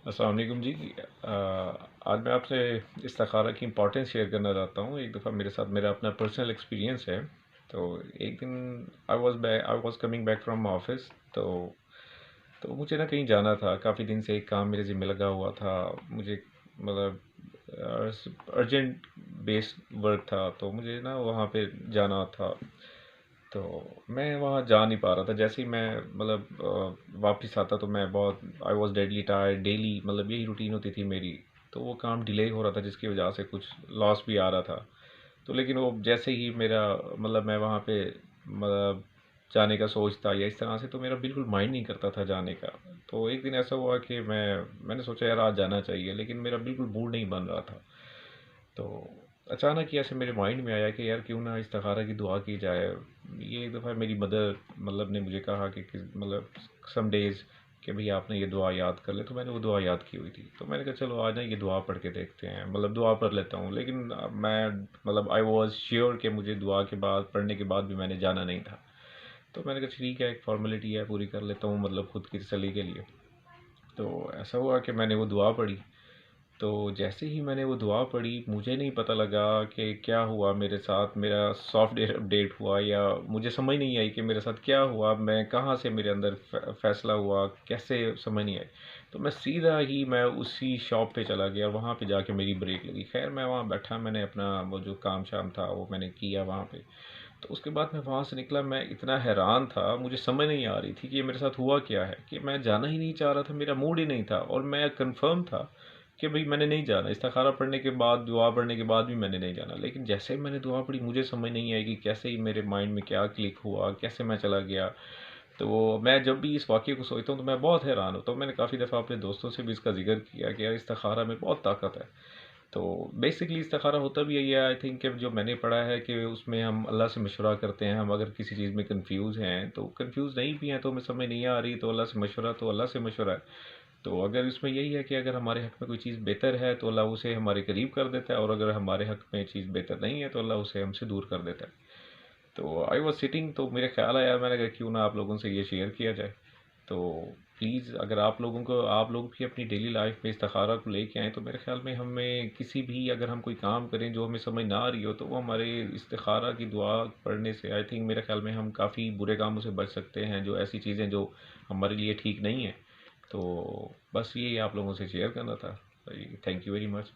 अस्सलाम वालेकुम जी। आज मैं आपसे इस्तिखारा की इम्पोर्टेंस शेयर करना चाहता हूँ। एक दफ़ा मेरे साथ मेरा अपना पर्सनल एक्सपीरियंस है। तो एक दिन I was coming back from office. तो मुझे ना कहीं जाना था। काफ़ी दिन से एक काम मेरे ज़िम्मे लगा हुआ था। मुझे मतलब अर्जेंट बेस्ड वर्क था, तो मुझे ना वहाँ पे जाना था। तो मैं वहाँ जा नहीं पा रहा था। जैसे ही मैं वापस आता तो मैं बहुत I was deadly tired. Daily मतलब यही रूटीन होती थी मेरी। तो वो काम डिले हो रहा था, जिसकी वजह से कुछ लॉस भी आ रहा था। तो लेकिन वो जैसे ही मेरा मैं वहाँ पे मतलब जाने का सोचता या इस तरह से, तो मेरा बिल्कुल माइंड नहीं करता था जाने का। तो एक दिन ऐसा हुआ कि मैंने सोचा यार आज जाना चाहिए, लेकिन मेरा बिल्कुल मूड नहीं बन रहा था। तो अचानक ही ऐसे मेरे माइंड में आया कि यार क्यों ना इस्तिखारा की दुआ की जाए। ये एक दफ़ा मेरी मदर ने मुझे कहा कि सम डेज़ कि भई आपने ये दुआ याद कर ले। तो मैंने वो दुआ याद की हुई थी। तो मैंने कहा चलो आज ना ये दुआ पढ़ के देखते हैं, दुआ पढ़ लेता हूँ। लेकिन मैं आई वाज़ श्योर कि मुझे दुआ के बाद पढ़ने के बाद भी मैंने जाना नहीं था। तो मैंने कहा ठीक है, एक फ़ॉर्मेलिटी है, पूरी कर लेता हूँ, खुद की तसल्ली के लिए। तो ऐसा हुआ कि मैंने वो दुआ पढ़ी। तो जैसे ही मैंने वो दुआ पढ़ी, मुझे नहीं पता लगा कि क्या हुआ मेरे साथ। मेरा सॉफ्टवेयर अपडेट हुआ या मुझे समझ नहीं आई कि मेरे साथ क्या हुआ, मैं कहाँ से मेरे अंदर फैसला हुआ, कैसे समझ नहीं आई। तो मैं उसी शॉप पे चला गया और वहाँ पे जाके मेरी ब्रेक लगी। खैर मैं वहाँ बैठा, मैंने अपना वो जो काम शाम था वो मैंने किया वहाँ पे। तो उसके बाद मैं वहाँ से निकला, मैं इतना हैरान था, मुझे समझ नहीं आ रही थी कि ये मेरे साथ हुआ क्या है, कि मैं जाना ही नहीं चाह रहा था, मेरा मूड ही नहीं था। और मैं कंफर्म था कि भाई मैंने नहीं जाना। इस्तिखारा पढ़ने के बाद, दुआ पढ़ने के बाद भी मैंने नहीं जाना। लेकिन जैसे ही मैंने दुआ पढ़ी, मुझे समझ नहीं आई कि कैसे ही मेरे माइंड में क्या क्लिक हुआ, कैसे मैं चला गया। तो मैं जब भी इस वाक़ये को सोचता हूँ तो मैं बहुत हैरान होता हूँ। मैंने काफ़ी दफ़ा अपने दोस्तों से भी इसका ज़िक्र किया कि यार इस्तिखारा में बहुत ताकत है। तो बेसिकली इस्तिखारा होता भी यही है, आई थिंक, कि जो मैंने पढ़ा है कि उसमें हम अल्लाह से मशवरा करते हैं। हम अगर किसी चीज़ में कंफ्यूज हैं, तो कंफ्यूज नहीं भी हैं, तो हमें समझ नहीं आ रही, तो अल्लाह से मशवरा, तो अल्लाह से मशवरा है। तो अगर इसमें यही है कि अगर हमारे हक़ में कोई चीज़ बेहतर है तो अल्लाह उसे हमारे करीब कर देता है, और अगर हमारे हक़ में चीज़ बेहतर नहीं है तो अल्लाह उसे हमसे दूर कर देता है। तो आई वॉज सिटिंग, तो मेरे ख्याल आया, मैंने कहा क्यों ना आप लोगों से ये शेयर किया जाए। तो प्लीज़, अगर आप लोग भी अपनी डेली लाइफ में इस्तिखारा को लेके आएँ, तो मेरे ख्याल में हमें किसी भी, अगर हम कोई काम करें जो हमें समझ ना आ रही हो, तो वो हमारे इस्तिखारा की दुआ पढ़ने से, आई थिंक, मेरे ख्याल में हम काफ़ी बुरे कामों से बच सकते हैं, जो ऐसी चीज़ें जो हमारे लिए ठीक नहीं है। तो बस ये आप लोगों से शेयर करना था। Thank you very much.